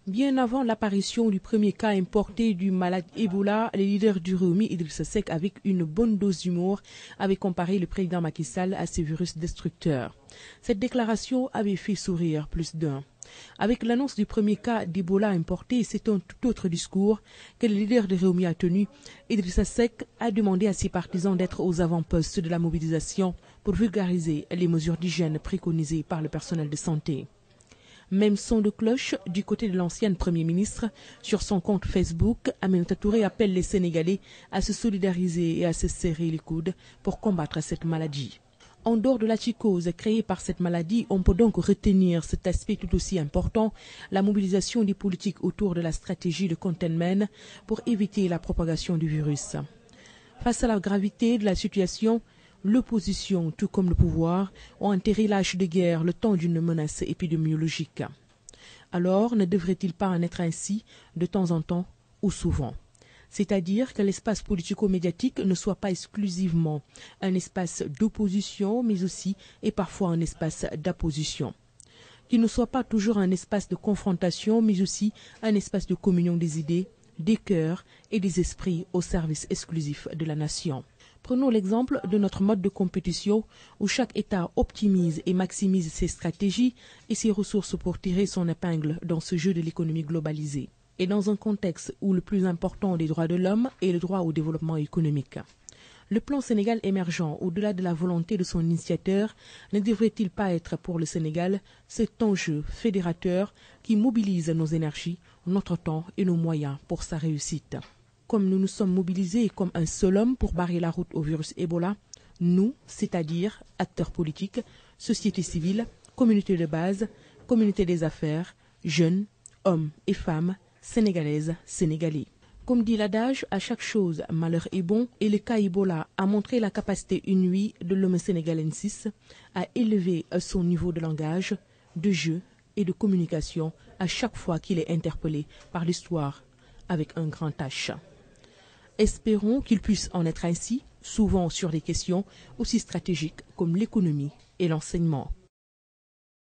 Bien avant l'apparition du premier cas importé du malade Ebola, les leaders du Rewmi, Idrissa Seck, avec une bonne dose d'humour, avaient comparé le président Macky Sall à ces virus destructeurs. Cette déclaration avait fait sourire plus d'un. Avec l'annonce du premier cas d'Ebola importé, c'est un tout autre discours que le leader de Rewmi a tenu. Idrissa Seck a demandé à ses partisans d'être aux avant-postes de la mobilisation pour vulgariser les mesures d'hygiène préconisées par le personnel de santé. Même son de cloche du côté de l'ancienne Premier ministre. Sur son compte Facebook, Aminata Touré appelle les Sénégalais à se solidariser et à se serrer les coudes pour combattre cette maladie. En dehors de la psychose créée par cette maladie, on peut donc retenir cet aspect tout aussi important, la mobilisation des politiques autour de la stratégie de containment pour éviter la propagation du virus. Face à la gravité de la situation, l'opposition, tout comme le pouvoir, ont enterré l'âge de guerre le temps d'une menace épidémiologique. Alors, ne devrait-il pas en être ainsi de temps en temps ou souvent? C'est-à-dire que l'espace politico-médiatique ne soit pas exclusivement un espace d'opposition, mais aussi et parfois un espace d'apposition. Qu'il ne soit pas toujours un espace de confrontation, mais aussi un espace de communion des idées, des cœurs et des esprits au service exclusif de la nation. Prenons l'exemple de notre mode de compétition où chaque État optimise et maximise ses stratégies et ses ressources pour tirer son épingle dans ce jeu de l'économie globalisée. Et dans un contexte où le plus important des droits de l'homme est le droit au développement économique. Le plan Sénégal émergent, au-delà de la volonté de son initiateur, ne devrait-il pas être pour le Sénégal cet enjeu fédérateur qui mobilise nos énergies, notre temps et nos moyens pour sa réussite? Comme nous nous sommes mobilisés comme un seul homme pour barrer la route au virus Ebola, nous, c'est-à-dire acteurs politiques, société civile, communauté de base, communauté des affaires, jeunes, hommes et femmes, sénégalaises, sénégalais. Comme dit l'adage, à chaque chose, malheur est bon, et le cas Ebola a montré la capacité inouïe de l'homme sénégalensis à élever son niveau de langage, de jeu et de communication à chaque fois qu'il est interpellé par l'histoire avec un grand H. Espérons qu'il puisse en être ainsi, souvent sur des questions aussi stratégiques comme l'économie et l'enseignement.